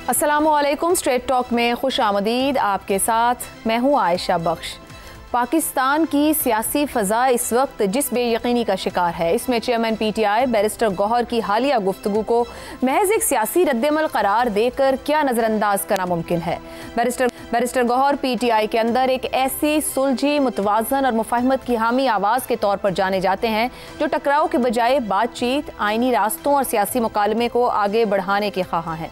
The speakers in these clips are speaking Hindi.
अस्सलामुअलैकुम। स्ट्रेट टॉक में खुश आमदीद। आपके साथ मैं हूँ आयशा बख्श। पाकिस्तान की सियासी फ़ज़ा इस वक्त जिस बेयकीनी का शिकार है, इसमें चेयरमैन PTI बैरिस्टर गौहर की हालिया गुफ्तगू को महज एक सियासी रद्दमल करार देकर क्या नज़रअंदाज करना मुमकिन है। बैरिस्टर गौहर PTI के अंदर एक ऐसी सुलझी, मुतवाज़न और मुफाहमत की हामी आवाज़ के तौर पर जाने जाते हैं जो टकराव के बजाय बातचीत, आइनी रास्तों और सियासी मुकालमे को आगे बढ़ाने के ख्वाहां हैं।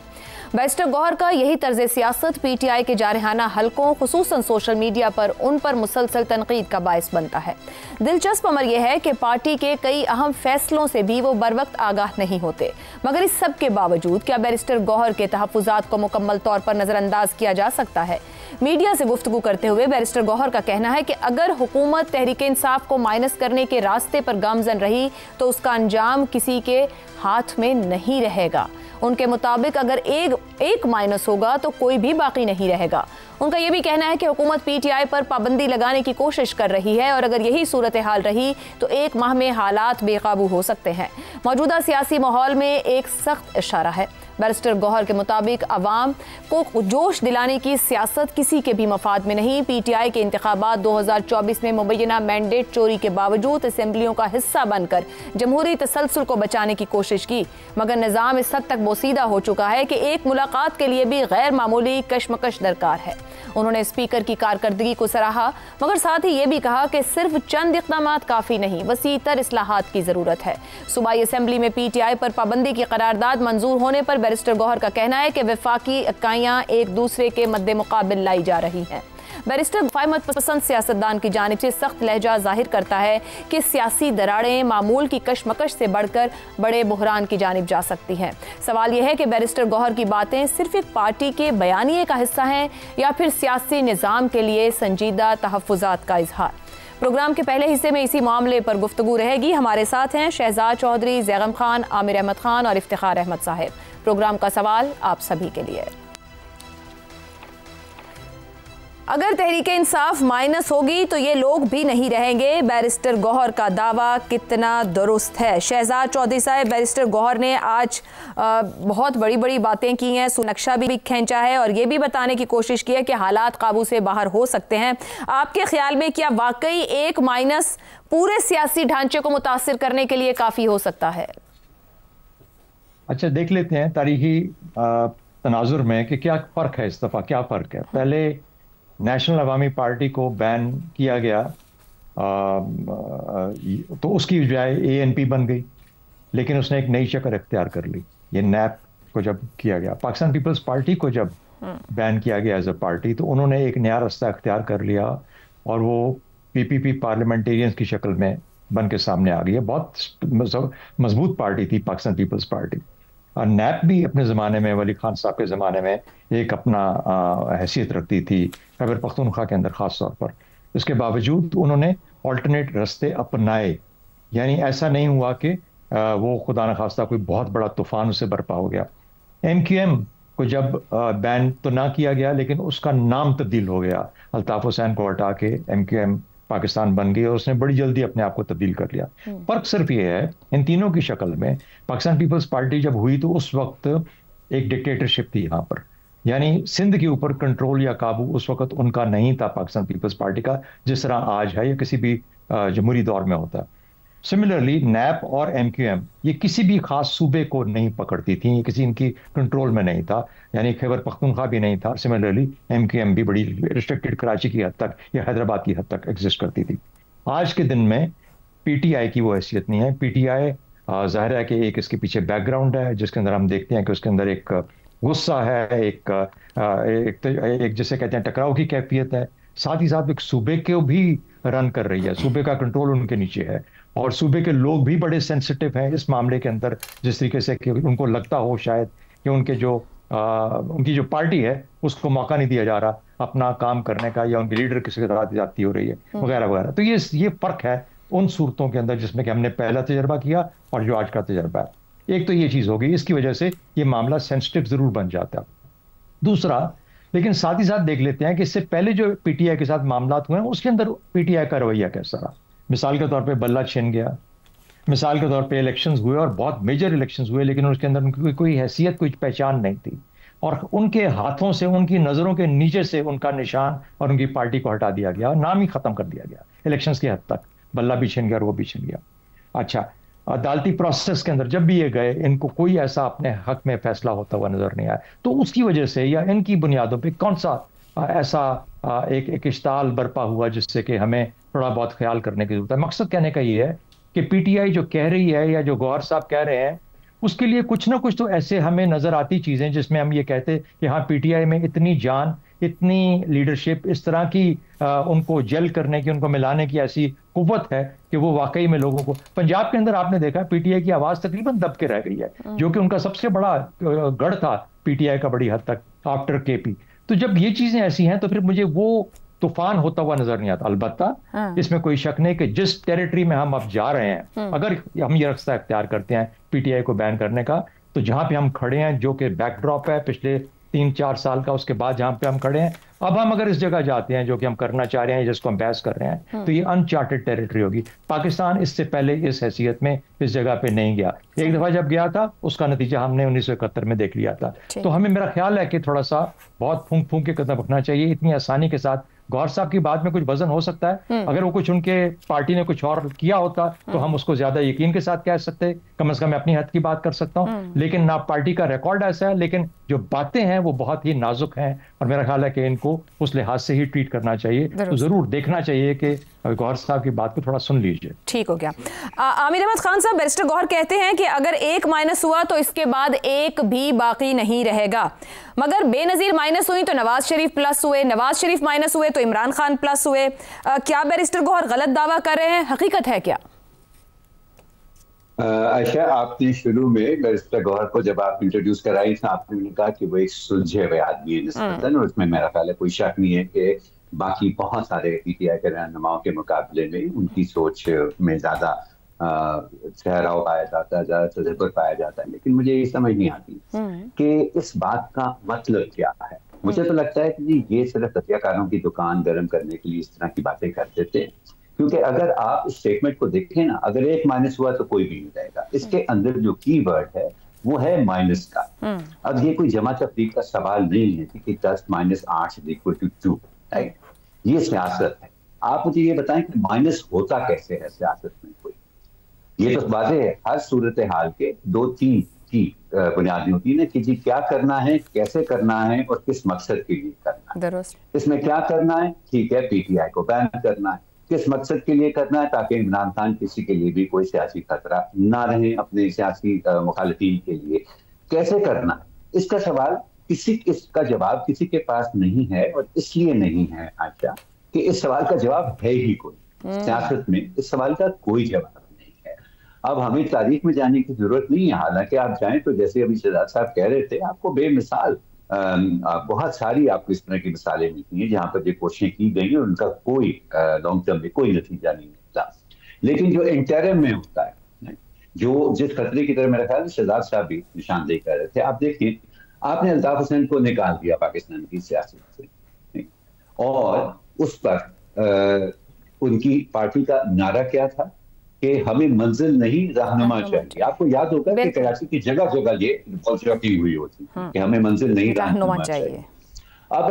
बैरिस्टर गौहर का यही तर्ज सियासत PTI के जारहाना हलकों, खुसूसन सोशल मीडिया पर उन पर मुसलसल तनकीद का बायस बनता है। दिलचस्प अमर यह है कि पार्टी के कई अहम फैसलों से भी वो बर वक्त आगाह नहीं होते, मगर इस सब के बावजूद क्या बैरिस्टर गौहर के तहफ़्फ़ुज़ात को मुकम्मल तौर पर नज़रअंदाज किया जा सकता है? मीडिया से गुफ्तगू करते हुए बैरिस्टर गौहर का कहना है कि अगर हुकूमत तहरीक इंसाफ को माइनस करने के रास्ते पर गामजन रही तो उसका अंजाम किसी के हाथ में नहीं रहेगा। उनके मुताबिक अगर एक माइनस होगा तो कोई भी बाकी नहीं रहेगा। उनका यह भी कहना है कि हुकूमत PTI पर पाबंदी लगाने की कोशिश कर रही है और अगर यही सूरत हाल रही तो एक माह में हालात बेकाबू हो सकते हैं। मौजूदा सियासी माहौल में एक सख्त इशारा है। बैरिस्टर गौहर के मुताबिक अवाम को जोश दिलाने की सियासत किसी के भी मफाद में नहीं। PTI के इंतखाबात 2024 में मुबैना मैंडेट चोरी के बावजूद असेंबलियों का हिस्सा बनकर जमहूरी तसलसल को बचाने की कोशिश की, मगर निज़ाम इस हद तक बोसीदा हो चुका है कि एक मुलाकात के लिए भी गैर मामूली कशमकश दरकार है। उन्होंने स्पीकर की कारकर्दगी को सराहा, मगर साथ ही ये भी कहा कि सिर्फ चंद इक़दामात काफ़ी नहीं, वसीतर इस्लाहात की ज़रूरत है। सूबाई असेंबली में PTI पर पाबंदी की करारदाद मंजूर होने पर बैरिस्टर गौहर का कहना है कि वफाकी इकाइयां एक दूसरे के मद्दे मुकाबिल लाई जा रही हैं। बैरिस्टर मुफाहमत पसंद सियासतदान की जानिब से सख्त लहजा जाहिर करता है कि सियासी दरारें मामूल की कशमकश से बढ़कर बड़े बुहरान की जानिब जा सकती हैं। सवाल यह है कि बैरिस्टर गौहर की बातें सिर्फ एक पार्टी के बयानिए का हिस्सा हैं या फिर सियासी निज़ाम के लिए संजीदा तहफ़्फ़ुज़ात का इजहार। प्रोग्राम के पहले हिस्से में इसी मामले पर गुफ्तगू रहेगी। हमारे साथ हैं शहजाद चौधरी, जैगम खान, आमिर अहमद खान और इफ्तिखार अहमद साहब। प्रोग्राम का सवाल आप सभी के लिए। अगर तहरीक इंसाफ माइनस होगी तो ये लोग भी नहीं रहेंगे, बैरिस्टर गौहर का दावा कितना दुरुस्त है? शहजाद चौधरी साहब, बैरिस्टर गौहर ने आज बहुत बड़ी बड़ी बातें की हैं, नक्शा भी खींचा है और ये भी बताने की कोशिश की है कि हालात काबू से बाहर हो सकते हैं। आपके ख्याल में क्या वाकई एक माइनस पूरे सियासी ढांचे को मुतासिर करने के लिए काफ़ी हो सकता है? अच्छा, देख लेते हैं तारीखी तनाजुर में कि क्या फ़र्क है, इस दफ़ा क्या फ़र्क है। पहले नेशनल अवामी पार्टी को बैन किया गया तो उसकी बजाय ANP बन गई, लेकिन उसने एक नई शक्ल इख्तियार कर ली। ये NAP को जब किया गया, पाकिस्तान पीपल्स पार्टी को जब बैन किया गया एज अ पार्टी, तो उन्होंने एक नया रास्ता इख्तियार कर लिया और वो PPP पार्लियामेंटेरियंस की शक्ल में बन के सामने आ गई है। बहुत मजबूत पार्टी थी पाकिस्तान पीपल्स पार्टी। और NAP भी अपने ज़माने में, वली खान साहब के ज़माने में, एक अपना हैसियत रखती थी खैबर पख्तूनख्वा के अंदर ख़ास तौर पर। इसके बावजूद उन्होंने ऑल्टरनेट रास्ते अपनाए, यानी ऐसा नहीं हुआ कि वो खुदा न खास्ता कोई बहुत बड़ा तूफान उससे बरपा हो गया। MQM को जब बैन तो ना किया गया, लेकिन उसका नाम तब्दील हो गया। अल्ताफ़ हुसैन को हटा के MQM पाकिस्तान बन गई और उसने बड़ी जल्दी अपने आप को तब्दील कर लिया। फर्क सिर्फ ये है इन तीनों की शक्ल में, पाकिस्तान पीपल्स पार्टी जब हुई तो उस वक्त एक डिक्टेटरशिप थी यहाँ पर, यानी सिंध के ऊपर कंट्रोल या काबू उस वक्त उनका नहीं था पाकिस्तान पीपल्स पार्टी का, जिस तरह आज है या किसी भी जमहूरी दौर में होता है। सिमिलरली NAP और MQM ये किसी भी खास सूबे को नहीं पकड़ती थी, ये किसी इनकी कंट्रोल में नहीं था, यानी खैबर पख्तूनख्वा भी नहीं था। सिमिलरली MQM भी बड़ी रिस्ट्रिक्टेड कराची की हद तक या हैदराबाद की हद तक एग्जिस्ट करती थी। आज के दिन में PTI की वो हैसियत नहीं है। PTI जाहिर है कि एक इसके पीछे बैकग्राउंड है जिसके अंदर हम देखते हैं कि उसके अंदर एक गुस्सा है, एक जिसे कहते हैं टकराव की कैफियत है। साथ ही साथ एक सूबे को भी रन कर रही है, सूबे का कंट्रोल उनके नीचे है और सूबे के लोग भी बड़े सेंसिटिव हैं इस मामले के अंदर, जिस तरीके से कि उनको लगता हो शायद कि उनकी जो पार्टी है उसको मौका नहीं दिया जा रहा अपना काम करने का, या उनके लीडर किसी के साथ जाती हो रही है वगैरह वगैरह। तो ये फर्क है उन सूरतों के अंदर जिसमें कि हमने पहला तजर्बा किया और जो आज का तजर्बा है। एक तो ये चीज़ होगी, इसकी वजह से ये मामला सेंसिटिव ज़रूर बन जाता है। दूसरा, लेकिन साथ ही साथ देख लेते हैं कि इससे पहले जो PTI के साथ मामला हुए हैं उसके अंदर PTI का रवैया कैसा रहा। मिसाल के तौर पे बल्ला छिन गया, मिसाल के तौर पे इलेक्शंस हुए और बहुत मेजर इलेक्शंस हुए, लेकिन उसके अंदर उनकी कोई हैसियत, कोई पहचान नहीं थी। और उनके हाथों से, उनकी नज़रों के नीचे से उनका निशान और उनकी पार्टी को हटा दिया गया, नाम ही खत्म कर दिया गया इलेक्शंस की हद तक। बल्ला भी छिन गया और वो भी छिन गया। अच्छा, अदालती प्रोसेस के अंदर जब भी ये गए, इनको कोई ऐसा अपने हक में फैसला होता हुआ नजर नहीं आया। तो उसकी वजह से या इनकी बुनियादों पे कौन सा ऐसा एक इश्ताल बरपा हुआ जिससे कि हमें थोड़ा बहुत ख्याल करने की जरूरत है। मकसद कहने का ये है कि पीटीआई जो कह रही है या जो गौहर साहब कह रहे हैं, उसके लिए कुछ ना कुछ तो ऐसे हमें नजर आती चीजें जिसमें हम ये कहते कि हाँ, पीटीआई में इतनी जान, इतनी लीडरशिप, इस तरह की उनको जेल करने की, उनको मिलाने की ऐसी कुव्वत है कि वो वाकई में लोगों को। पंजाब के अंदर आपने देखा पीटीआई की आवाज तकरीबन दब के रह गई है, जो कि उनका सबसे बड़ा गढ़ था पीटीआई का बड़ी हद तक आफ्टर केपी। तो जब ये चीजें ऐसी हैं तो फिर मुझे वो तूफान होता हुआ नजर नहीं आता। अलबत्ता इसमें कोई शक नहीं कि जिस टेरिटरी में हम अब जा रहे हैं, अगर हम ये रास्ता इख्तियार करते हैं पीटीआई को बैन करने का, तो जहां पे हम खड़े हैं, जो कि बैकड्रॉप है पिछले 3-4 साल का, उसके बाद जहां पे हम खड़े हैं, अब हम अगर इस जगह जाते हैं जो कि हम करना चाह रहे हैं, जिसको हम बहस कर रहे हैं, तो ये अनचार्टेड टेरिटरी होगी। पाकिस्तान इससे पहले इस हैसियत में इस जगह पे नहीं गया। एक दफा जब गया था, उसका नतीजा हमने 1971 में देख लिया था। तो हमें, मेरा ख्याल है कि थोड़ा सा बहुत फूंक फूंक के कदम रखना चाहिए। इतनी आसानी के साथ गौर साहब की बात में कुछ वजन हो सकता है, अगर वो कुछ उनके पार्टी ने कुछ और किया होता तो हम उसको ज्यादा यकीन के साथ कह सकते, कम से कम मैं अपनी हद की बात कर सकता हूं। लेकिन ना पार्टी का रिकॉर्ड ऐसा है, लेकिन जो बातें हैं वो बहुत ही नाजुक हैं, और मेरा ख्याल है कि इनको उस लिहाज से ही ट्रीट करना चाहिए। तो जरूर देखना चाहिए कि गौहर साहब की बात को थोड़ा सुन लीजिए। ठीक हो गया। आमिर अहमद खान साहब, बैरिस्टर गौहर कहते हैं कि अगर एक माइनस हुआ तो इसके बाद एक भी बाकी नहीं रहेगा, मगर बेनजीर माइनस हुई तो नवाज शरीफ प्लस हुए, नवाज शरीफ माइनस हुए तो इमरान खान प्लस हुए। क्या बैरिस्टर गौहर गलत दावा कर रहे हैं? हकीकत है क्या? आयशा, आपने शुरू में बैरिस्टर गौहर को जब आप इंट्रोड्यूस कराई था, आपने कहा कि वो एक सुलझे हुए आदमी है निस्बतन, और उसमें मेरा ख्याल है कोई शक नहीं है कि बाकी बहुत सारे पीटीआई के रहनुमाओं के मुकाबले में उनकी सोच में ज्यादा ठहराव पाया जाता है, ज्यादा तजर्बा पाया जाता है। लेकिन मुझे ये समझ नहीं आती कि इस बात का मतलब क्या है। मुझे तो लगता है कि ये सिर्फ हत्याकारों की दुकान गर्म करने के लिए इस तरह की बातें कर देते हैं, क्योंकि अगर आप इस स्टेटमेंट को देखें ना, अगर एक माइनस हुआ तो कोई भी नहीं रहेगा, इसके अंदर जो की वर्ड है वो है माइनस का। अब ये कोई जमा तफरीक का सवाल नहीं है कि 10 - 8 = 2, राइट? ये सियासत है। आप मुझे ये बताएं कि माइनस होता कैसे है सियासत में कोई? ये तो बातें है, हर सूरत हाल के 2-3 की बुनियादी होती है ना कि जी क्या करना है, कैसे करना है और किस मकसद के लिए करना है। इसमें क्या करना है? ठीक है, पीटीआई को बैन करना है। किस मकसद के लिए करना है? ताकि इमरान खान किसी के लिए भी कोई सियासी खतरा ना रहे अपने सियासी मुखालिफिन के लिए। कैसे करना है इसका सवाल, इसका जवाब किसी के पास नहीं है, और इसलिए नहीं है आशा कि इस सवाल का जवाब है ही कोई। सियासत में इस सवाल का कोई जवाब नहीं है। अब हमें तारीख में जाने की जरूरत नहीं है, हालांकि आप जाएं तो जैसे अभी शहजाद साहब कह रहे थे, आपको बेमिसाल बहुत सारी आपको इस तरह की मिसालें मिलती हैं जहां पर ये कोशिशें की गई और उनका कोई लॉन्ग टर्म में कोई नतीजा नहीं मिलता। लेकिन जो इंटरम में होता है, जो जिस खतरे की तरह मेरा ख्याल शहजाद साहब भी निशानदेही कर रहे थे, आप देखिए, आपने अल्ताफ हुसैन को निकाल दिया पाकिस्तान की सियासत से, और उस पर उनकी पार्टी का नारा क्या था कि हमें मंजिल नहीं रहनुमा चाहिए। आपको याद होगा कि कराची की जगह जगह ये बॉलशॉकी हुई होती कि हमें मंजिल नहीं रहनुमा चाहिए। अब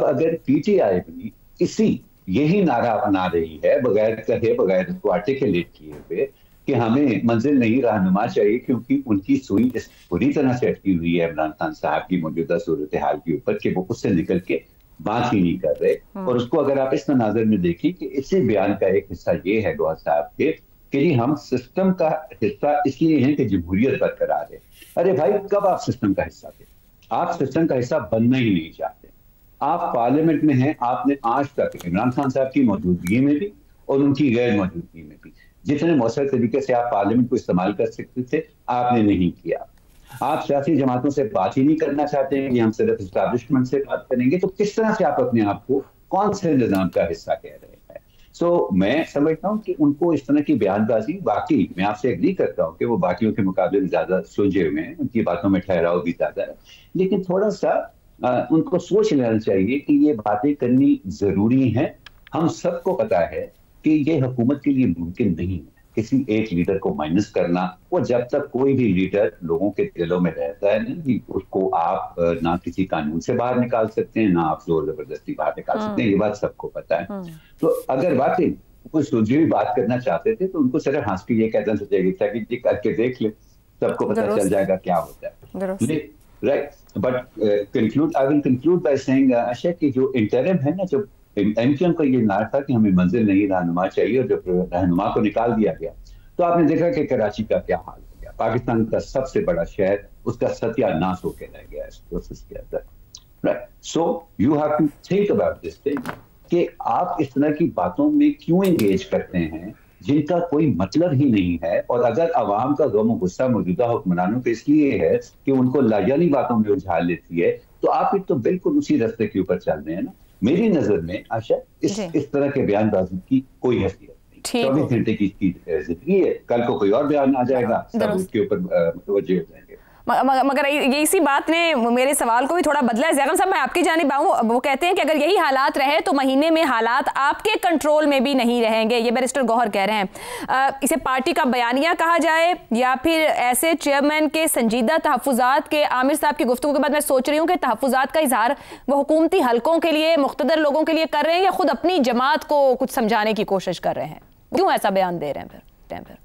अगर पीटीआई भी इसी यही नारा अपना रही है, बगैर कहे, बगैर इसको आर्टिकुलेट किए हुए कि हमें मंजिल नहीं रहनुमा चाहिए, क्योंकि उनकी सुई इस पूरी तरह से अटकी हुई है इमरान खान साहब की मौजूदा सूरत हाल के ऊपर कि वो उससे निकल के बात ही नहीं कर रहे। और उसको अगर आप इस तनाजर में देखिए कि इसी बयान का एक हिस्सा ये है गौहर साहब के कि जी हम सिस्टम का हिस्सा इसलिए हैं कि जमहूरियत बरकरार है। अरे भाई, कब आप सिस्टम का हिस्सा थे? आप सिस्टम का हिस्सा बनना ही नहीं चाहते। आप पार्लियामेंट में हैं, आपने आज तक इमरान खान साहब की मौजूदगी में भी और उनकी गैर मौजूदगी में भी जितने मौसर तरीके से आप पार्लियामेंट को इस्तेमाल कर सकते थे, आपने नहीं किया। आप सियासी जमातों से बात ही नहीं करना चाहते हैं कि हम सिर्फ एस्टैब्लिशमेंट से बात करेंगे, तो किस तरह से आप अपने आप को कौन से निजाम का हिस्सा कह रहे हैं? सो मैं समझता हूँ कि उनको इस तरह की बयानबाजी, बाकी मैं आपसे एग्री करता हूँ कि वो बाकियों के मुकाबले में ज्यादा सुलझे हुए हैं, उनकी बातों में ठहराव भी ज्यादा है, लेकिन थोड़ा सा उनको सोच लेना चाहिए कि ये बातें करनी जरूरी है। हम सबको पता है कि ये हुकूमत के लिए मुमकिन नहीं है किसी एक लीडर को माइनस करना, वो जब तक कोई भी लीडर लोगों के दिलों में रहता है ना, कि उसको आप ना किसी कानून से बाहर निकाल सकते हैं, ना आप जोर जबरदस्ती बाहर निकाल सकते हैं, ये बात सबको पता है। तो अगर वाकई कोई सुलझी हुई बात करना चाहते थे तो उनको सिर्फ हंस के ये कहना चाहिए था कि जी करके देख ले, सबको पता चल जाएगा क्या होता है। Right, but I will conclude by saying आशा कि जो इंटरिम है ना, जो एमक्यूएम का ये नारा था कि हमें मंजिल नहीं रहनुमा चाहिए, और जब रहनुमा को निकाल दिया गया तो आपने देखा कि कराची का क्या हाल हो गया। पाकिस्तान का सबसे बड़ा शहर, उसका सत्यानाश होकर रह गया इस प्रोसेस के अंदर। Right, so you have to think about this thing कि आप इस तरह की बातों में क्यों एंगेज करते हैं जिनका कोई मतलब ही नहीं है। और अगर आवाम का गम और गुस्सा मौजूदा हुक्मरानों पे इसलिए है कि उनको लाजानी बातों में उलझा लेती है, तो आप तो बिल्कुल उसी रास्ते के ऊपर चल रहे हैं ना। मेरी नजर में आशा इस तरह के बयानबाजी की कोई हैसियत नहीं। 24 घंटे की जिंदगी है, कल को कोई और बयान आ जाएगा, सब उसके ऊपर मुतवज्जे हो जाएंगे। मगर ये इसी बात ने मेरे सवाल को भी थोड़ा बदला है। ज़ैगम साहब, मैं आपकी जानिब आऊँ, वो कहते हैं कि अगर यही हालात रहे तो महीने में हालात आपके कंट्रोल में भी नहीं रहेंगे, ये बैरिस्टर गौहर कह रहे हैं। इसे पार्टी का बयानिया कहा जाए या फिर ऐसे चेयरमैन के संजीदा तहफ़्फ़ुज़ात के। आमिर साहब की गुफ्तगू के बाद मैं सोच रही हूँ कि तहफ़्फ़ुज़ात का इजहार वो हुकूमती हलकों के लिए, मुख्तदर लोगों के लिए कर रहे हैं या खुद अपनी जमात को कुछ समझाने की कोशिश कर रहे हैं? क्यों ऐसा बयान दे रहे हैं फिर?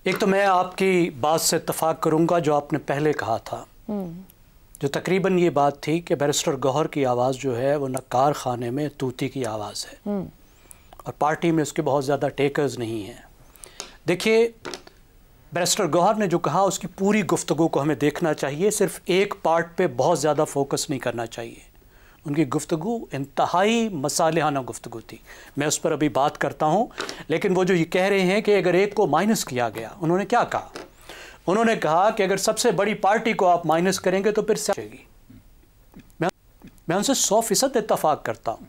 एक तो मैं आपकी बात से इत्तफाक करूंगा जो आपने पहले कहा था, जो तकरीबन ये बात थी कि बैरिस्टर गौहर की आवाज़ जो है वो नक्कार खाने में तूती की आवाज़ है और पार्टी में उसके बहुत ज़्यादा टेकर्स नहीं हैं। देखिए, बैरिस्टर गौहर ने जो कहा उसकी पूरी गुफ्तगू को हमें देखना चाहिए, सिर्फ एक पार्ट पे बहुत ज़्यादा फोकस नहीं करना चाहिए। उनकी गुफ्तगू इंतहाई मसालेहाना गुफ्तगू थी, मैं उस पर अभी बात करता हूँ। लेकिन वो जो ये कह रहे हैं कि अगर एक को माइनस किया गया, उन्होंने क्या कहा? उन्होंने कहा कि अगर सबसे बड़ी पार्टी को आप माइनस करेंगे तो फिर बचेगी। मैं उनसे 100% इत्तफाक करता हूँ,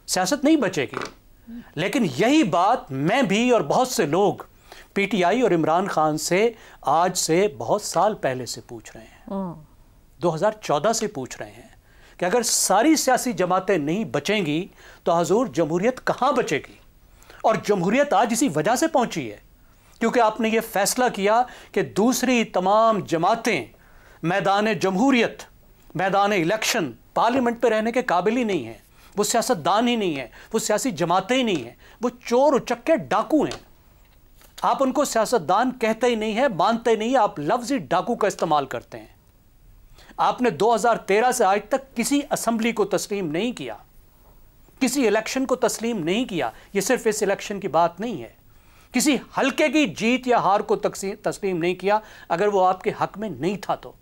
सियासत नहीं बचेगी। लेकिन यही बात मैं भी और बहुत से लोग पीटीआई और इमरान खान से आज से बहुत साल पहले से पूछ रहे हैं, 2014 से पूछ रहे हैं कि अगर सारी सियासी जमातें नहीं बचेंगी तो हुजूर जमहूरियत कहाँ बचेगी। और जमहूरियत आज इसी वजह से पहुंची है क्योंकि आपने ये फैसला किया कि दूसरी तमाम जमातें मैदान जमहूरियत, मैदान इलेक्शन, पार्लियामेंट पे रहने के काबिल ही नहीं है। वो सियासतदान ही नहीं है, वो सियासी जमातें ही नहीं हैं, वो चोर उचक्के डाकू हैं। आप उनको सियासतदान कहते ही नहीं है, मानते नहीं, आप लफ्ज़ ही डाकू का इस्तेमाल करते हैं। आपने 2013 से आज तक किसी असेंबली को तस्लीम नहीं किया, किसी इलेक्शन को तस्लीम नहीं किया। ये सिर्फ इस इलेक्शन की बात नहीं है, किसी हल्के की जीत या हार को तस्लीम नहीं किया अगर वो आपके हक में नहीं था। तो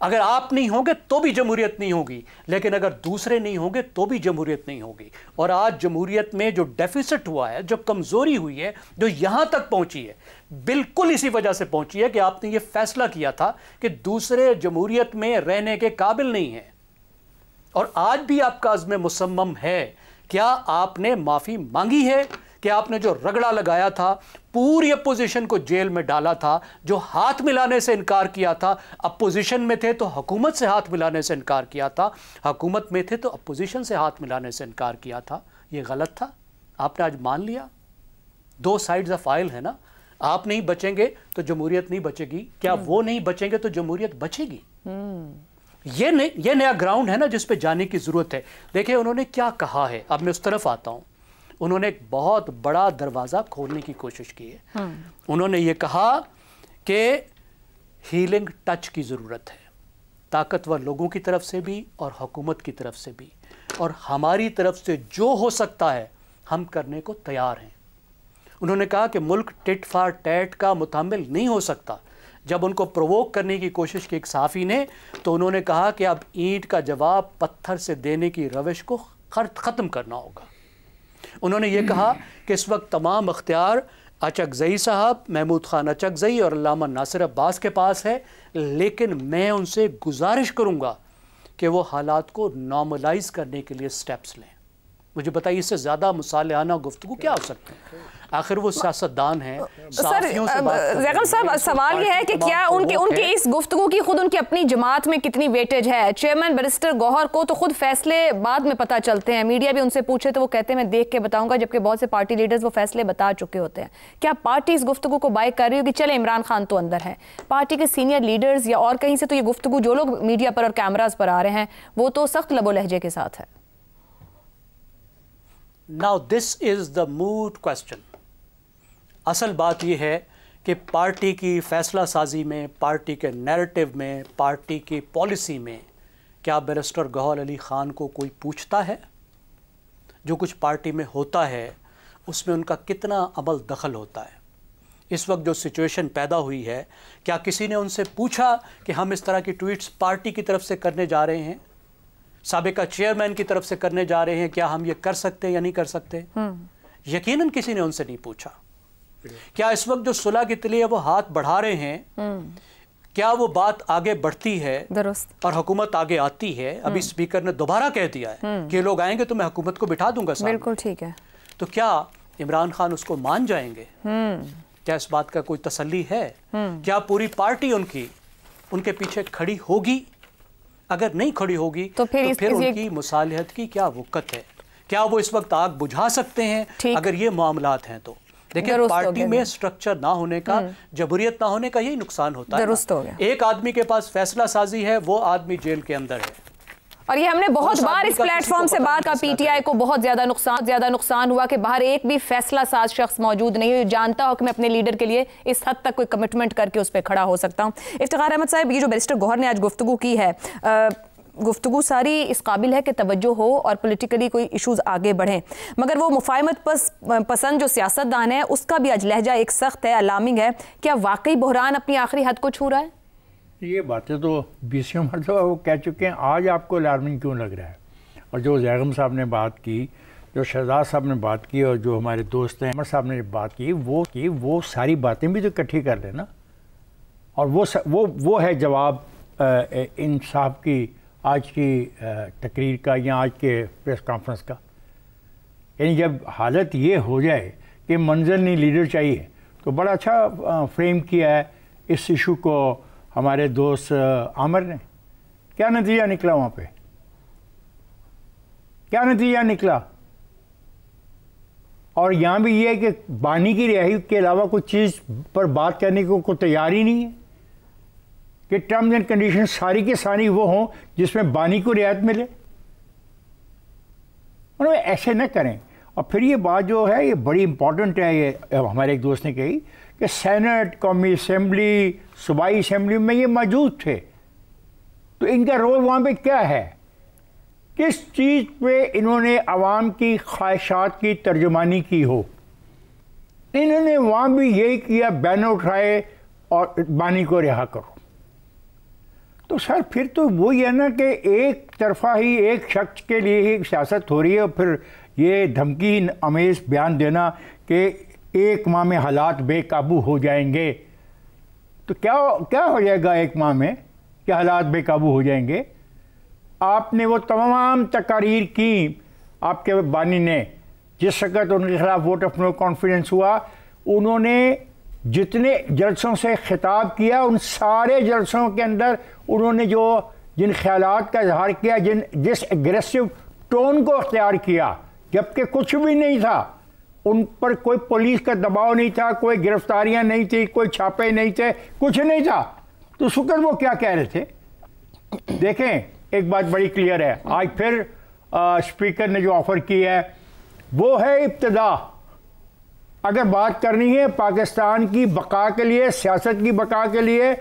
अगर आप नहीं होंगे तो भी जमहूरियत नहीं होगी, लेकिन अगर दूसरे नहीं होंगे तो भी जमहूरियत नहीं होगी। और आज जमहूरियत में जो डेफिसिट हुआ है, जो कमजोरी हुई है, जो यहां तक पहुंची है, बिल्कुल इसी वजह से पहुंची है कि आपने ये फैसला किया था कि दूसरे जमहूरियत में रहने के काबिल नहीं है। और आज भी आपका अज़्म मुसम्मम है। क्या आपने माफी मांगी है कि आपने जो रगड़ा लगाया था, पूरी अपोजिशन को जेल में डाला था, जो हाथ मिलाने से इनकार किया था, अपोजिशन में थे तो हुकूमत से हाथ मिलाने से इनकार किया था, हुकूमत में थे तो अपोजिशन से हाथ मिलाने से इनकार किया था, ये गलत था, आपने आज मान लिया। दो साइड्स ऑफ फाइल है ना, आप नहीं बचेंगे तो जमहूरियत नहीं बचेगी, क्या वो नहीं बचेंगे तो जमहूरियत बचेगी? ये नया ग्राउंड है ना जिस पे जाने की जरूरत है। देखिए उन्होंने क्या कहा है, अब मैं उस तरफ आता हूं। उन्होंने एक बहुत बड़ा दरवाज़ा खोलने की कोशिश की है। उन्होंने ये कहा कि हीलिंग टच की ज़रूरत है, ताकतवर लोगों की तरफ से भी और हुकूमत की तरफ से भी, और हमारी तरफ से जो हो सकता है हम करने को तैयार हैं। उन्होंने कहा कि मुल्क टिट फॉर टैट का मुतामिल नहीं हो सकता। जब उनको प्रोवोक करने की कोशिश की एक सहाफ़ी ने, तो उन्होंने कहा कि अब ईंट का जवाब पत्थर से देने की रविश को ख़त्म करना होगा। उन्होंने ये कहा कि इस वक्त तमाम अख्तियार अचकज़ई साहब, महमूद खान अचकज़ई और अल्लामा नासिर अब्बास के पास है, लेकिन मैं उनसे गुजारिश करूँगा कि वो हालात को नॉर्मलाइज़ करने के लिए स्टेप्स लें। मुझे बताइए इससे ज़्यादा मुसालिहाना गुफ्तगू क्या हो सकता है? आखिर वो सियासतदान है। सर ज़ैगम साहब, सवाल ये है कि क्या उनकी इस गुफ्तगू की खुद उनकी अपनी जमात में कितनी वेटेज है? चेयरमैन बैरिस्टर गौहर को तो खुद फैसले बाद में पता चलते हैं, मीडिया भी उनसे पूछे तो वो कहते हैं मैं देख के बताऊंगा, जबकि बहुत से पार्टी लीडर्स वो फैसले बता चुके होते हैं। क्या पार्टी इस गुफ्तगू को बाइक कर रही हो कि चले इमरान खान तो अंदर है, पार्टी के सीनियर लीडर्स या और कहीं से तो ये गुफ्तगू जो लोग मीडिया पर और कैमराज पर आ रहे हैं वो तो सख्त लबो लहजे के साथ है? Now this is the mood question. असल बात यह है कि पार्टी की फैसला साजी में, पार्टी के नैरेटिव में, पार्टी की पॉलिसी में क्या बैरिस्टर गौहर अली ख़ान को कोई पूछता है? जो कुछ पार्टी में होता है उसमें उनका कितना अमल दखल होता है? इस वक्त जो सिचुएशन पैदा हुई है, क्या किसी ने उनसे पूछा कि हम इस तरह की ट्वीट्स पार्टी की तरफ से करने जा रहे हैं, साबिका चेयरमैन की तरफ से करने जा रहे हैं, क्या हम ये कर सकते हैं या नहीं कर सकते? यकीनन किसी ने उनसे नहीं पूछा। क्या इस वक्त जो सुलह के लिए वो हाथ बढ़ा रहे हैं, क्या वो बात आगे बढ़ती है और हुकूमत आगे आती है? अभी स्पीकर ने दोबारा कह दिया है कि लोग आएंगे तो मैं हुकूमत को बिठा दूंगा सामने। बिल्कुल ठीक है। तो क्या इमरान खान उसको मान जाएंगे? क्या इस बात का कोई तसल्ली है? क्या पूरी पार्टी उनके पीछे खड़ी होगी? अगर नहीं खड़ी होगी तो फिर उनकी मुसालिहत की क्या वक़्त है? क्या वो इस वक्त आग बुझा सकते हैं? अगर ये मामलात हैं तो देखिए, पार्टी में स्ट्रक्चर ना होने का, जबूरियत ना होने का यही नुकसान होता है। एक आदमी के पास फैसला साजी है, वो आदमी जेल के अंदर है। और ये हमने बहुत बार इस प्लेटफॉर्म से बात का, पीटीआई को बहुत ज्यादा नुकसान हुआ कि बाहर एक भी फैसला साज शख्स मौजूद नहीं है, जानता हो कि मैं अपने लीडर के लिए इस हद तक कोई कमिटमेंट करके उस पर खड़ा हो सकता हूँ। इफ्तिखार अहमद साहब, ये जो बैरिस्टर गौहर ने आज गुफ्तगू की है, गुफ्तगू सारी इस काबिल है कि तवज्जो हो और पॉलिटिकली कोई इश्यूज आगे बढ़ें, मगर वो मुफाहमत पसंद जो सियासतदान है उसका भी आज लहजा एक सख्त है, अलार्मिंग है। क्या वाकई बहरान अपनी आखिरी हद को छू रहा है? ये बातें तो 20 मरतबा वो कह चुके हैं, आज आपको अलार्मिंग क्यों लग रहा है? और जो ज़ैगम साहब ने बात की, जो शहजाद साहब ने बात की, और जो हमारे दोस्त हैं अमर साहब ने बात की, वो सारी बातें भी तो इकट्ठी कर लेना। और वो है जवाब इन साहब की आज की तकरीर का या आज के प्रेस कॉन्फ्रेंस का। यानी जब हालत ये हो जाए कि मंजर नहीं लीडर चाहिए, तो बड़ा अच्छा फ्रेम किया है इस इशू को हमारे दोस्त आमिर ने। क्या नतीजा निकला वहाँ पे? क्या नतीजा निकला? और यहाँ भी ये है कि बानी की रिहाई के अलावा कुछ चीज़ पर बात करने को कोई तैयार ही नहीं है कि टर्म्स एंड कंडीशन सारी के सारी वो हों जिसमें बानी को रियायत मिले। उन्होंने ऐसे न करें। और फिर ये बात जो है ये बड़ी इंपॉर्टेंट है, ये हमारे एक दोस्त ने कही कि सेनेट, कौमी असम्बली, सूबाई असम्बली में ये मौजूद थे, तो इनका रोल वहाँ पे क्या है? किस चीज़ पे इन्होंने आवाम की ख्वाहिशात की तर्जुमानी की हो? इन्होंने वहाँ भी यही किया, बैनर उठाए और बानी को रिहा करो। तो सर फिर तो वही है ना कि एक तरफा ही एक शख्स के लिए ही सियासत हो रही है, और फिर ये धमकी अमेज बयान देना कि 1 माह में हालात बेकाबू हो जाएंगे। तो क्या हो जाएगा 1 माह में? क्या हालात बेकाबू हो जाएंगे? आपने वो तमाम तकारीर की, आपके बानी ने जिस वक़्त उनके खिलाफ वोट ऑफ नो कॉन्फिडेंस हुआ, उन्होंने जितने जलसों से खिताब किया, उन सारे जलसों के अंदर उन्होंने जिन ख्यालात का इजहार किया, जिस एग्रेसिव टोन को अख्तियार किया, जबकि कुछ भी नहीं था, उन पर कोई पुलिस का दबाव नहीं था, कोई गिरफ्तारियां नहीं थी, कोई छापे नहीं थे, कुछ नहीं था। तो उस वक्त वो क्या कह रहे थे? देखें, एक बात बड़ी क्लियर है, आज फिर स्पीकर ने जो ऑफर की है वो है इब्तिदा। अगर बात करनी है पाकिस्तान की बका के लिए, सियासत की बका के लिए,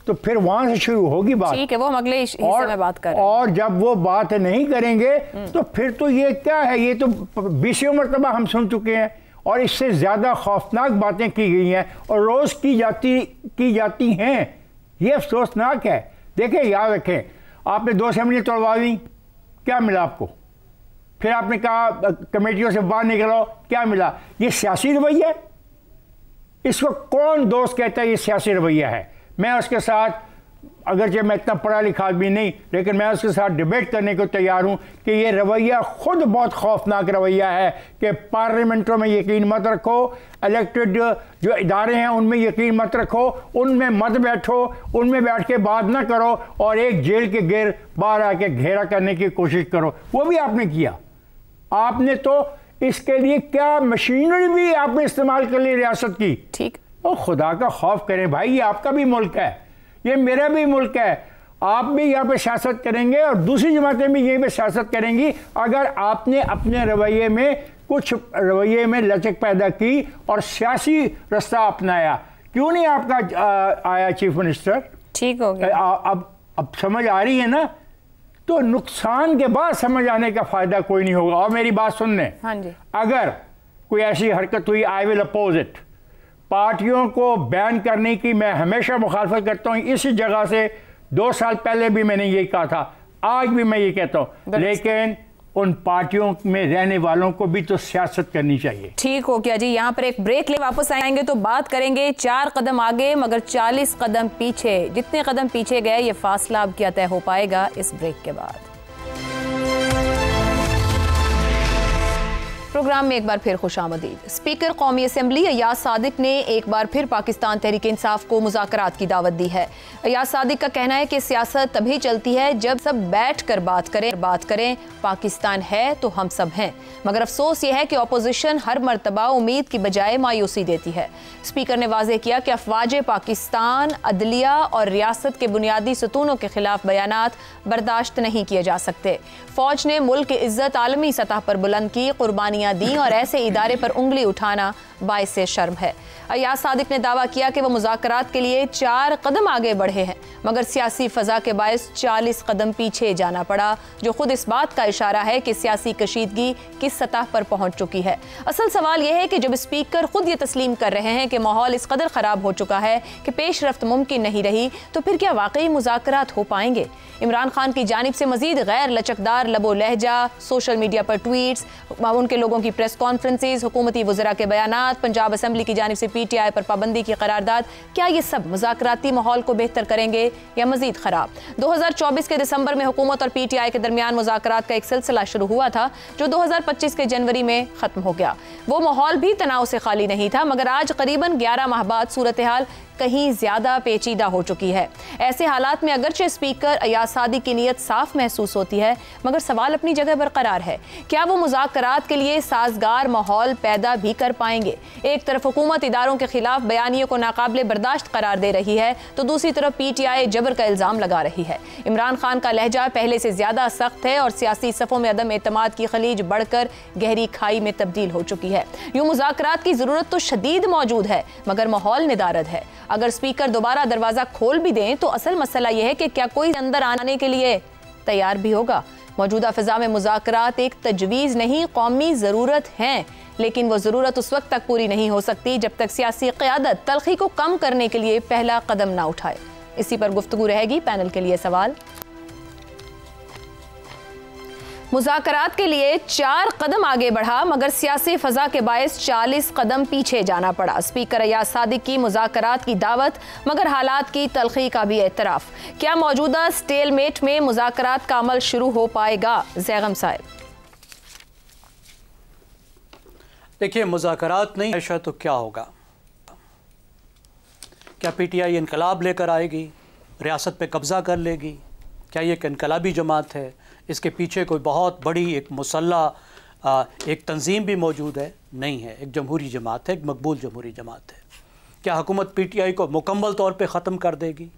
तो फिर वहां से शुरू होगी बात। ठीक है, वो हम अगले हिस्से में बात करें। और जब वो बात नहीं करेंगे तो फिर तो ये क्या है? ये तो 20 मरतबा हम सुन चुके हैं, और इससे ज्यादा खौफनाक बातें की गई हैं और रोज की जाती हैं। ये अफसोसनाक है। देखिए, याद रखें, आपने 2 असेंबली तोड़वा दी, क्या मिला आपको? फिर आपने कहा कमेटियों से बाहर निकलो, क्या मिला? ये सियासी रवैया है? इस वक्त कौन दोस्त कहता है ये सियासी रवैया है? मैं उसके साथ अगरचे मैं इतना पढ़ा लिखा आदमी नहीं, लेकिन मैं उसके साथ डिबेट करने को तैयार हूँ कि ये रवैया खुद बहुत खौफनाक रवैया है कि पार्लियामेंटों में यकीन मत रखो, इलेक्टेड जो इदारे हैं उनमें यकीन मत रखो, उनमें मत बैठो, उनमें बैठ के बात ना करो और एक जेल के गिर बाहर आके घेरा करने की कोशिश करो। वो भी आपने किया। आपने तो इसके लिए क्या मशीनरी भी आपने इस्तेमाल कर ली रियासत की। ठीक, ओ खुदा का खौफ करें भाई, ये आपका भी मुल्क है, ये मेरा भी मुल्क है। आप भी यहाँ पे सियासत करेंगे और दूसरी जमातें भी यहीं पे सियासत करेंगी अगर आपने अपने रवैये में कुछ रवैये में लचक पैदा की और सियासी रास्ता अपनाया। क्यों नहीं आपका आया चीफ मिनिस्टर? ठीक हो गया। अब समझ आ रही है ना? तो नुकसान के बाद समझ आने का फायदा कोई नहीं होगा। और मेरी बात सुनने, हाँ जी, अगर कोई ऐसी हरकत हुई आई विल अपोज इट। पार्टियों को बैन करने की मैं हमेशा मुखालफत करता हूँ। इसी जगह से 2 साल पहले भी मैंने यही कहा था, आज भी मैं ये कहता हूँ, लेकिन उन पार्टियों में रहने वालों को भी तो सियासत करनी चाहिए। ठीक हो गया जी। यहाँ पर एक ब्रेक ले वापस आएंगे तो बात करेंगे 4 कदम आगे मगर 40 कदम पीछे। जितने कदम पीछे गए ये फासला अब क्या तय हो पाएगा इस ब्रेक के बाद। प्रोग्राम में एक बार फिर खुशामदीद। स्पीकर कौमी असम्बली अयाज सादिक ने एक बार फिर पाकिस्तान तहरीक इंसाफ को मुज़ाकरात की दावत दी है। अयाज सादिक का कहना है कि सियासत तभी चलती है जब सब बैठ कर बात करें। पाकिस्तान है तो हम सब हैं, मगर अफसोस यह है कि अपोजिशन हर मरतबा उम्मीद की बजाय मायूसी देती है। स्पीकर ने वाज़ेह किया कि अफवाज पाकिस्तान अदलिया और रियासत के बुनियादी सतूनों के खिलाफ बयानात बर्दाश्त नहीं किए जा सकते। फौज ने मुल्क की इज्जत आलमी सतह पर बुलंद की, कुर्बानियां दी और ऐसे इदारे पर उंगली उठाना बाइसे शर्म है। अयाज सादिक ने दावा किया कि वह मुज़ाकरात के लिए 4 कदम आगे बढ़े हैं मगर सियासी फ़ज़ा के बायस 40 कदम पीछे जाना पड़ा, जो खुद इस बात का इशारा है कि सियासी कशीदगी किस सतह पर पहुंच चुकी है। असल सवाल यह है कि जब स्पीकर खुद ये तस्लीम कर रहे हैं कि माहौल इस कदर ख़राब हो चुका है कि पेशरफ्त मुमकिन नहीं रही, तो फिर क्या वाकई मुज़ाकरात हो पाएंगे? इमरान खान की जानिब से मजीद गैर लचकदार लबो लहजा, सोशल मीडिया पर ट्वीट्स, उनके लोगों की प्रेस कॉन्फ्रेंसेज, हुकूमती वज़रा के बयानात, पंजाब असम्बली की जानिब से PTI पर पाबंदी की करारदाद, क्या ये सब मुज़ाकराती माहौल को बेहतर करेंगे या मजीद ख़राब? 2024 के दिसंबर में हुकूमत और PTI के दरमियान मुज़ाकरात का एक सिलसिला शुरू हुआ था जो 2025 के जनवरी में ख़त्म हो गया। वो माहौल भी तनाव से खाली नहीं था, मगर आज करीबन 11 माह बाद सूरत हाल कहीं ज्यादा पेचीदा हो चुकी है। ऐसे हालात में अगरचे स्पीकर अयाज सादिक की नीयत साफ महसूस होती है, मगर सवाल अपनी जगह बरकरार है। क्या वो मुज़ाकरात के लिए साजगार माहौल पैदा भी कर पाएंगे? एक तरफ हुकूमत इदारों के खिलाफ बयानियों को नाकाबिले बर्दाश्त करार दे रही है तो दूसरी तरफ PTI जबर का इल्जाम लगा रही है। इमरान खान का लहजा पहले से ज्यादा सख्त है और सियासी सफ़ों में अदम एतमाद की खलीज बढ़कर गहरी खाई में तब्दील हो चुकी है। यूं मुज़ाकरात की जरूरत तो शदीद मौजूद है मगर माहौल निदारद है। अगर स्पीकर दोबारा दरवाजा खोल भी दें तो असल मसला यह है कि क्या कोई अंदर आने के लिए तैयार भी होगा? मौजूदा फिजा में मुज़ाकरात एक तजवीज़ नहीं, कौमी ज़रूरत है, लेकिन वो ज़रूरत उस वक्त तक पूरी नहीं हो सकती जब तक सियासी क़यादत तलखी को कम करने के लिए पहला कदम ना उठाए। इसी पर गुफ्तगू रहेगी। पैनल के लिए सवाल। मुज़ाकरात के लिए 4 कदम आगे बढ़ा मगर सियासी फ़ज़ा के बायस 40 कदम पीछे जाना पड़ा। स्पीकर अयाज सादिक की मुज़ाकरात की दावत मगर हालात की तलखी का भी एतराफ़। क्या मौजूदा स्टेलमेट में मुज़ाकरात का अमल शुरू हो पाएगा? ज़ैगम साहब। देखिए, मुज़ाकरात नहीं ऐसा तो क्या होगा? क्या PTI इनकलाब लेकर आएगी, रियासत पे कब्ज़ा कर लेगी? क्या ये एक इनकलाबी जमात है? इसके पीछे कोई बहुत बड़ी एक मुसल्ला एक तंजीम भी मौजूद है? नहीं है, एक जमहूरी जमात है, एक मकबूल जमहूरी जमात है। क्या हुकूमत PTI को मुकम्मल तौर पे ख़त्म कर देगी?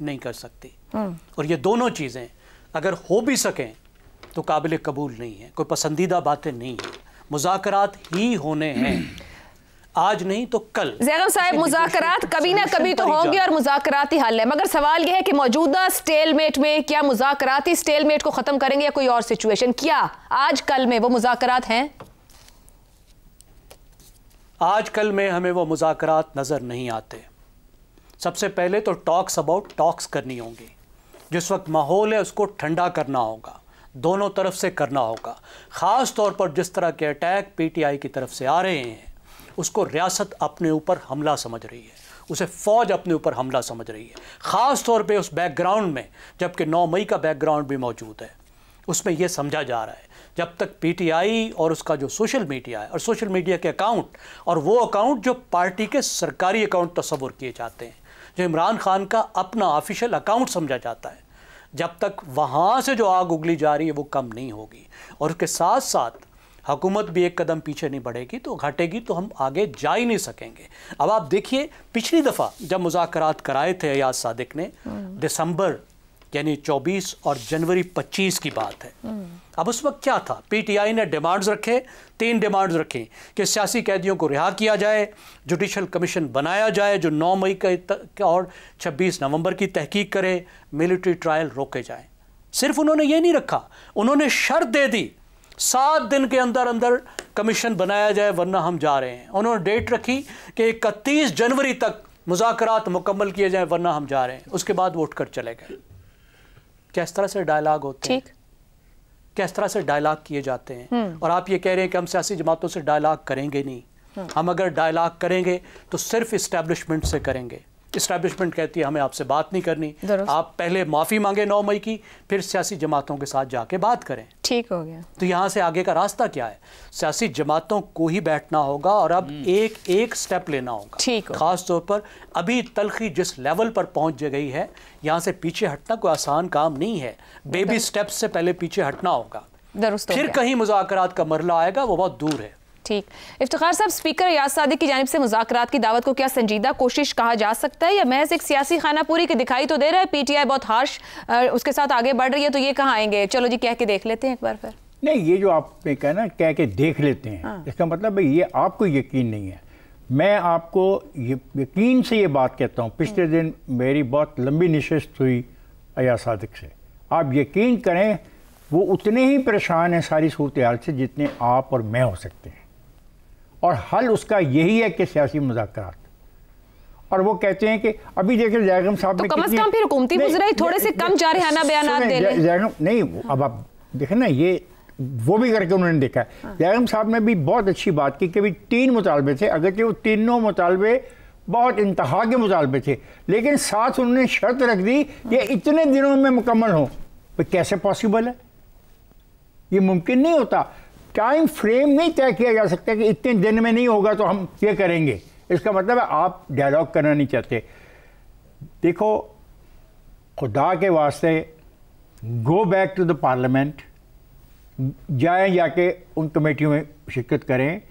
नहीं कर सकती। और ये दोनों चीज़ें अगर हो भी सकें तो काबिल कबूल नहीं है, कोई पसंदीदा बातें नहीं हैं। मुज़ाकरात ही होने हैं, आज नहीं तो कल। ज़ैगम साहब, मुज़ाकरात कभी ना कभी तो होंगे और मुज़ाकराती हल है, मगर सवाल यह है कि मौजूदा स्टेलमेट में क्या मुज़ाकराती स्टेलमेट को ख़त्म करेंगे या कोई और सिचुएशन? क्या आज कल में वो मुज़ाकरात हैं? आज कल में हमें वो मुज़ाकरात नज़र नहीं आते। सबसे पहले तो टॉक्स अबाउट टॉक्स करनी होंगी। जिस वक्त माहौल है उसको ठंडा करना होगा, दोनों तरफ से करना होगा। ख़ास तौर पर जिस तरह के अटैक PTI की तरफ से आ रहे हैं उसको रियासत अपने ऊपर हमला समझ रही है, उसे फ़ौज अपने ऊपर हमला समझ रही है, ख़ास तौर पे उस बैकग्राउंड में, जबकि 9 मई का बैकग्राउंड भी मौजूद है। उसमें यह समझा जा रहा है जब तक पीटीआई और उसका जो सोशल मीडिया है और सोशल मीडिया के अकाउंट और वो अकाउंट जो पार्टी के सरकारी अकाउंट तस्वुर किए जाते हैं, जो इमरान खान का अपना ऑफिशियल अकाउंट समझा जाता है, जब तक वहाँ से जो आग उगली जा रही है वो कम नहीं होगी और उसके साथ साथ हुकूमत भी एक कदम पीछे नहीं बढ़ेगी तो घटेगी तो हम आगे जा ही नहीं सकेंगे। अब आप देखिए, पिछली दफ़ा जब मुज़ाकरात कराए थे अयाज सादिक ने, दिसंबर यानी 24 और जनवरी 25 की बात है। अब उस वक्त क्या था, पीटीआई ने डिमांड्स रखे, 3 डिमांड्स रखे कि सियासी कैदियों को रिहा किया जाए, जुडिशल कमीशन बनाया जाए जो 9 मई का और 26 नवंबर की तहकीक करे, मिलिट्री ट्रायल रोके जाएं। सिर्फ उन्होंने ये नहीं रखा, उन्होंने शर्त दे दी 7 दिन के अंदर अंदर कमीशन बनाया जाए वरना हम जा रहे हैं। उन्होंने डेट रखी कि 31 जनवरी तक मुज़ाकरात मुकम्मल किए जाएं वरना हम जा रहे हैं। उसके बाद वो उठकर चले गए। क्या इस तरह से डायलॉग होते हैं? क्या इस तरह से डायलॉग किए जाते हैं? और आप ये कह रहे हैं कि हम सियासी जमातों से डायलॉग करेंगे नहीं। हम अगर डायलॉग करेंगे तो सिर्फ इस्टेब्लिशमेंट से करेंगे। इस्टेब्लिशमेंट कहती है हमें आपसे बात नहीं करनी, आप पहले माफ़ी मांगे 9 मई की, फिर सियासी जमातों के साथ जाके बात करें। ठीक हो गया। तो यहाँ से आगे का रास्ता क्या है? सियासी जमातों को ही बैठना होगा और अब एक एक स्टेप लेना होगा। खास तौर पर अभी तलखी जिस लेवल पर पहुँच गई है, यहाँ से पीछे हटना कोई आसान काम नहीं है। बेबी स्टेप्स से पहले पीछे हटना होगा, फिर कहीं मुज़ाकरात का मरला आएगा, वो बहुत दूर है। ठीक। इफ्तिखार साहब, स्पीकर अयाज सादिक की जानिब से मुज़ाकरात की दावत को क्या संजीदा कोशिश कहा जा सकता है या महज एक सियासी खानापूरी की दिखाई तो दे रहा है? पीटीआई बहुत हार्श उसके साथ आगे बढ़ रही है, तो ये कहाँ आएंगे? चलो जी कह के देख लेते हैं एक बार फिर। नहीं, ये जो आपने कहा ना कह के देख लेते हैं, इसका मतलब है ये आपको यकीन नहीं है। मैं आपको यकीन से ये बात कहता हूँ, पिछले दिन मेरी बहुत लंबी नशिस्त हुई अयाज सादिक से। आप यकीन करें वो उतने ही परेशान हैं सारी सूरत हाल से जितने आप और मैं हो सकते हैं, और हल उसका यही है कि सियासी मुज़ाकरात। और वो कहते हैं कि अभी देखिए जयगम साहब तो कम से कम फिर हुकूमती मुजराई थोड़े से कम जारहाना बयान दे लें। नहीं, अब आप देखें ना, ये वो भी करके उन्होंने देखा है। जयगम साहब ने भी बहुत अच्छी बात की कि भाई 3 मुतालबे थे, अगरचे वो तीनों मुतालबे बहुत इंतहा के मुतालबे थे, लेकिन साथ उन्होंने शर्त रख दी कि इतने दिनों में मुकम्मल हो। भाई कैसे पॉसिबल है? ये मुमकिन नहीं होता। टाइम फ्रेम नहीं तय किया जा सकता कि इतने दिन में नहीं होगा तो हम ये करेंगे। इसका मतलब है आप डायलॉग करना नहीं चाहते। देखो, खुदा के वास्ते go back to the parliament, जाएं, जाके उन कमेटियों में शिरकत करें,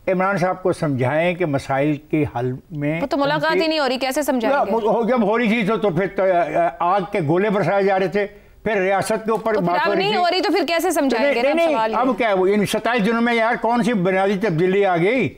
इमरान साहब को समझाएं कि मसाइल के हल में। तो मुलाकात ही नहीं हो रही, कैसे समझाएंगे? जब हो रही थी तो फिर तो आग के गोले बरसाए जा रहे थे, फिर रियासत के ऊपर बात हो रही नहीं तो फिर कैसे समझाएंगे? नहीं, अब क्या है, इन 27 दिनों में यार कौन सी बुनियादी तब्दीली आ गई?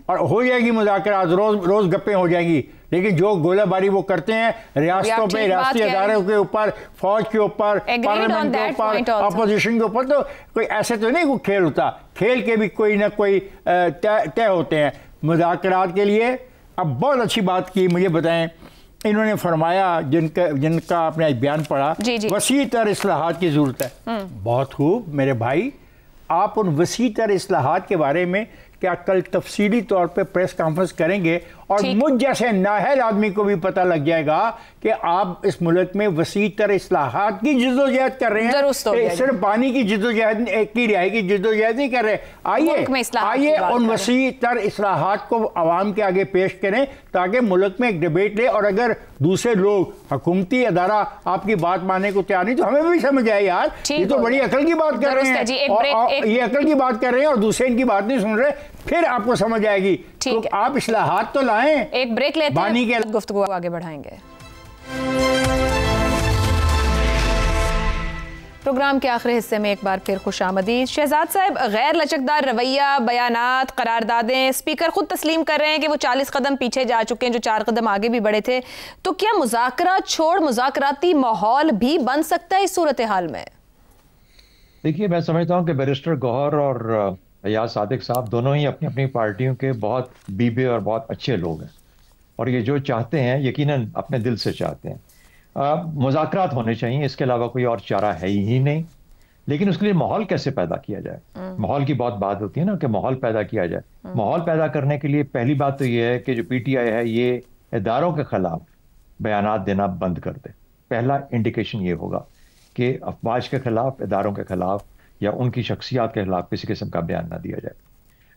और हो जाएगी मुज़ाकरात, रोज गप्पें हो जाएंगी, लेकिन जो गोलाबारी वो करते हैं रियासतों पे, रियासती अदारों के ऊपर, फौज के ऊपर, पार्लियामेंट के ऊपर, अपोजिशन के ऊपर, तो कोई ऐसे तो नहीं कोई खेल होता। खेल के भी कोई ना कोई तय होते हैं मुज़ाकरात के लिए। अब बहुत अच्छी बात की, मुझे बताएं, इन्होंने फरमाया जिनका आपने बयान पढ़ा, वसी तर इस्लाहात की ज़रूरत है। बहुत खूब मेरे भाई, आप उन वसी तर इस्लाहात के बारे में क्या कल तफसीली तौर पे प्रेस कॉन्फ्रेंस करेंगे और मुझ जैसे नाहल आदमी को भी पता लग जाएगा कि आप इस मुल्क में वसी तर इस्लाहात की जिद्दोजहद कर रहे हैं, सिर्फ पानी की जिद्दोजहद की रिहाई की जिद्दोजहद नहीं कर रहे। आइए उन वसी तर इस्लाहात को आवाम के आगे पेश करें ताकि मुल्क में एक डिबेट ले, और अगर दूसरे लोग हुकूमती अदारा आपकी बात मानने को तैयार नहीं तो हमें भी समझ आए यार ये तो बड़ी अकल की बात कर रहे हैं, ये अकल की बात कर रहे हैं और दूसरे इनकी बात नहीं सुन रहे, फिर आपको समझ आएगी। तो आप इस्लाहात तो लाएं। एक ब्रेक लेते हैं, गुफ्तगू आगे बढ़ाएंगे। प्रोग्राम के आखिरी हिस्से में एक बार फिर खुशामदीद। शहजाद साहब, गैर लचकदार रवैया, बयानात, करारदादें स्पीकर खुद तस्लीम कर रहे हैं कि वो 40 कदम पीछे जा चुके हैं, जो 4 कदम आगे भी बढ़े थे। तो क्या मुज़ाकरात छोड़ मुज़ाकराती माहौल भी बन सकता है इस सूरत हाल में? देखिए, मैं समझता हूँ कि बैरिस्टर गौहर और अयाज सादिक साहब दोनों ही अपनी अपनी पार्टियों के बहुत बीबे और बहुत अच्छे लोग हैं, और ये जो चाहते हैं यकीनन अपने दिल से चाहते हैं। मुज़ाकरात होने चाहिए, इसके अलावा कोई और चारा है ही नहीं। लेकिन उसके लिए माहौल कैसे पैदा किया जाए, माहौल की बहुत बात होती है ना कि माहौल पैदा किया जाए। माहौल पैदा करने के लिए पहली बात तो ये है कि जो पीटीआई है ये इदारों के खिलाफ बयानात देना बंद कर दे। पहला इंडिकेशन ये होगा कि अफवाज के खिलाफ, इदारों के खिलाफ या उनकी शख्सियात के खिलाफ किसी किस्म का बयान ना दिया जाए।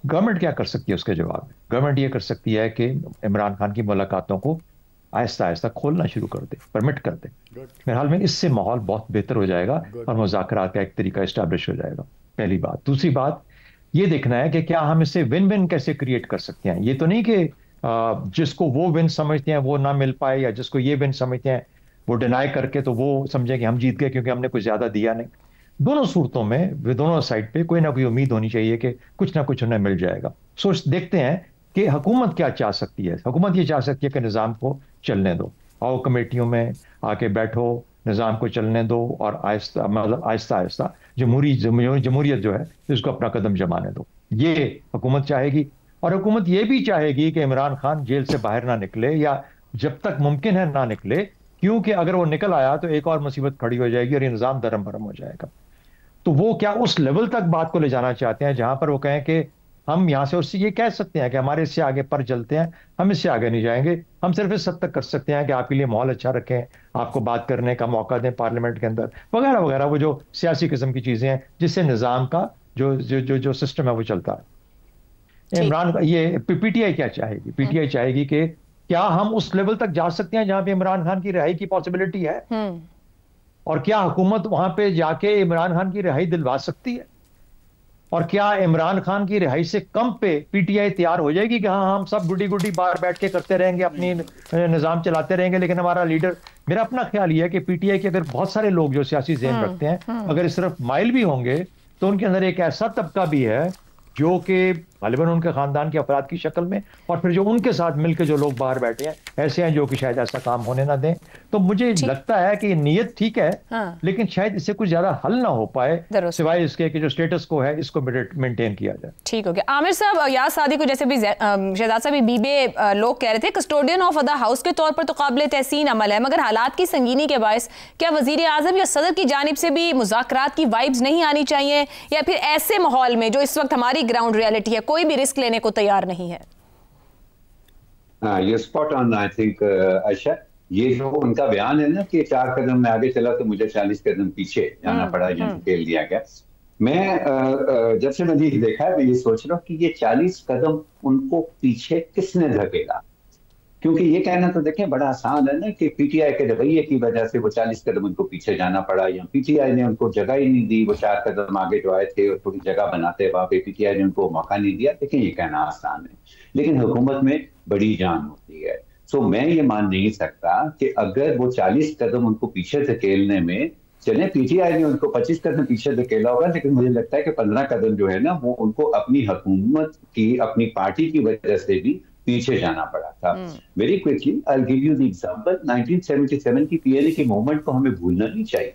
गवर्नमेंट क्या कर सकती है उसके जवाब में? गवर्नमेंट ये कर सकती है कि इमरान खान की मुलाकातों को आहिस्ता आहिस्ता खोलना शुरू कर दे, परमिट कर दे। मेरे हाल में इससे माहौल बहुत बेहतर हो जाएगा और मुज़ाकरात का एक तरीका इस्टेब्लिश हो जाएगा। पहली बात। दूसरी बात ये देखना है कि क्या हम इससे विन विन कैसे क्रिएट कर सकते हैं। ये तो नहीं कि जिसको वो विन समझते हैं वो ना मिल पाए, या जिसको ये विन समझते हैं वो डिनाई करके तो वो समझे कि हम जीत गए क्योंकि हमने कुछ ज्यादा दिया नहीं। दोनों सूरतों में दोनों साइड पे कोई ना कोई उम्मीद होनी चाहिए कि कुछ ना कुछ उन्हें मिल जाएगा। सो देखते हैं कि हुकूमत क्या चाह सकती है। हुकूमत ये चाह सकती है कि निज़ाम को चलने दो, आओ कमेटियों में आके बैठो, निज़ाम को चलने दो और आहिस्ता मतलब आहिस्ता आहिस्ता जमहूरियत जो है इसको अपना कदम जमाने दो। ये हुकूमत चाहेगी। और हुकूमत ये भी चाहेगी कि इमरान खान जेल से बाहर ना निकले, या जब तक मुमकिन है ना निकले, क्योंकि अगर वो निकल आया तो एक और मुसीबत खड़ी हो जाएगी और ये निज़ाम दरम भरम हो जाएगा। तो वो क्या उस लेवल तक बात को ले जाना चाहते हैं जहां पर वो कहें कि हम यहां से उससे ये कह सकते हैं कि हमारे इससे आगे पर चलते हैं, हम इससे आगे नहीं जाएंगे, हम सिर्फ इस हद तक कर सकते हैं कि आपके लिए माहौल अच्छा रखें, आपको बात करने का मौका दें पार्लियामेंट के अंदर, वगैरह वगैरह, वो जो सियासी किस्म की चीजें हैं जिससे निज़ाम का जो सिस्टम है वो चलता है। इमरान ये पीटीआई क्या चाहेगी? पीटीआई चाहेगी कि क्या हम उस लेवल तक जा सकते हैं जहां पे इमरान खान की रिहाई की पॉसिबिलिटी है, और क्या हुकूमत वहां पे जाके इमरान खान की रिहाई दिलवा सकती है, और क्या इमरान खान की रिहाई से कम पे पीटीआई तैयार हो जाएगी कि हाँ हम सब गुडी गुडी बाहर बैठ के करते रहेंगे, अपनी निज़ाम चलाते रहेंगे, लेकिन हमारा लीडर। मेरा अपना ख्याल ये है कि पीटीआई के अगर बहुत सारे लोग जो सियासी ज़हन रखते हैं अगर सिर्फ माइल भी होंगे तो उनके अंदर एक ऐसा तबका भी है जो कि गालिबन उनके खानदान के अफराद की शक्ल में, और फिर जो उनके साथ मिलकर जो लोग बाहर बैठे हैं ऐसे हैं जो कि शायद ऐसा काम होने ना दें। तो मुझे लगता है कि नीयत ठीक है, लेकिन शायद इससे कुछ ज्यादा हल ना हो पाए सिवाय इसके कि जो स्टेटस को है इसको मेंटेन किया जाए। ठीक हो गया। आमिर साहब, याद सादी को जैसे भी शहजाद साहब बीबे लोग कह रहे थे कस्टोडियन ऑफ द हाउस के तौर पर तो काबिल तहसीन अमल है, मगर हालात की संगीनी के बायस क्या वजीर आजम या सदर की जानिब से भी मुज़ाकरात की वाइब्स नहीं आनी चाहिए, या फिर ऐसे माहौल में जो इस वक्त हमारी ग्राउंड रियलिटी है कोई भी रिस्क लेने को तैयार नहीं है? ये spot on I think Ayesha. ये जो उनका बयान है ना कि 4 कदम में आगे चला तो मुझे 40 कदम पीछे जाना पड़ा, या धकेल दिया गया। मैं जब से मैंने देखा है मैं ये सोच रहा हूँ कि ये 40 कदम उनको पीछे किसने धकेला, क्योंकि ये कहना तो देखें बड़ा आसान है ना कि पीटीआई के रवैये की वजह से वो 40 कदम उनको पीछे जाना पड़ा, या पीटीआई ने उनको जगह ही नहीं दी, वो 4 कदम आगे जो आए थे और थोड़ी जगह बनाते वहां पे पीटीआई ने उनको मौका नहीं दिया। देखिए ये कहना आसान है, लेकिन हुकूमत में बड़ी जान होती है। सो मैं ये मान नहीं सकता कि अगर वो 40 कदम उनको पीछे धकेलने में चले, पीटीआई ने उनको 25 कदम पीछे धकेला होगा, लेकिन मुझे लगता है कि 15 कदम जो है ना वो उनको अपनी हुकूमत की, अपनी पार्टी की वजह से भी पीछे जाना पड़ा था। Very quickly I will give you the example. 1977 की पीएलए की मूवमेंट को हमें भूलना नहीं चाहिए।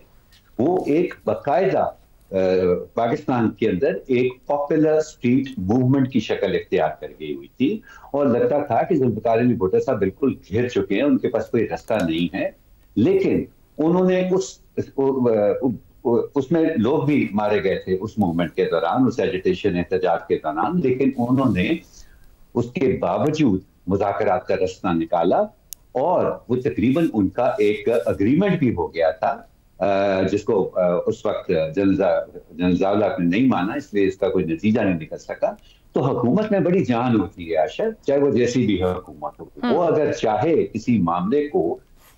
वो एक बाकायदा पाकिस्तान के अंदर एक पॉपुलर स्ट्रीट मूवमेंट की शक्ल इख्तियार कर गई हुई थी, और लगता था कि जुल्फ़िकार अली भुट्टो साहब बिल्कुल घिर चुके हैं, उनके पास कोई रास्ता नहीं है। लेकिन उन्होंने उसमें लोग भी मारे गए थे उस मूवमेंट के दौरान, उस एजिटेशन एहतजाज के दौरान, लेकिन उन्होंने उसके बावजूद मुज़ाकरात का रास्ता निकाला, और वो तकरीबन उनका एक अग्रीमेंट भी हो गया था, जिसको उस वक्त जनजावला ने नहीं माना, इसलिए इसका कोई नतीजा नहीं निकल सका। तो हुकूमत में बड़ी जान होती है आशा, चाहे वो जैसी भी हुकूमत हो, वो अगर चाहे किसी मामले को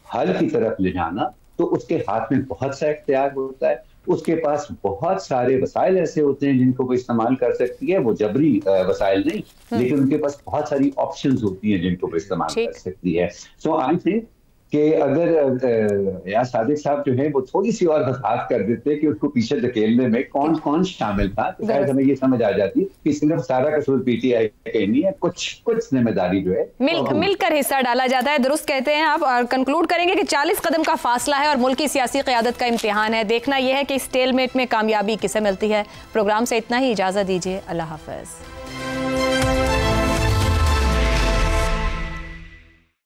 हल की तरफ ले जाना तो उसके हाथ में बहुत सा इख्तियार होता है, उसके पास बहुत सारे वसाइल ऐसे होते हैं जिनको वो इस्तेमाल कर सकती है। वो जबरी वसाइल नहीं, लेकिन उनके पास बहुत सारी ऑप्शंस होती हैं जिनको वो इस्तेमाल कर सकती है। सो आई थिंक कि अगर यार सादिक साहब जो है वो थोड़ी सी और वजाहत कर देते कि उसको पीछे धकेलने में कौन कौन शामिल था, तो शायद हमें ये समझ आ जाती कि सिर्फ सारा कसूर पीटीआई का नहीं है, कुछ जिम्मेदारी जो है मिलकर हिस्सा डाला जाता है। दुरुस्त कहते हैं आप। और कंक्लूड करेंगे कि 40 कदम का फासला है और मुल्क की सियासी क़यादत का इम्तिहान है। देखना यह है कि स्टेलमेट में कामयाबी किसे मिलती है। प्रोग्राम से इतना ही, इजाज़त दीजिए, अल्लाह हाफ़िज़।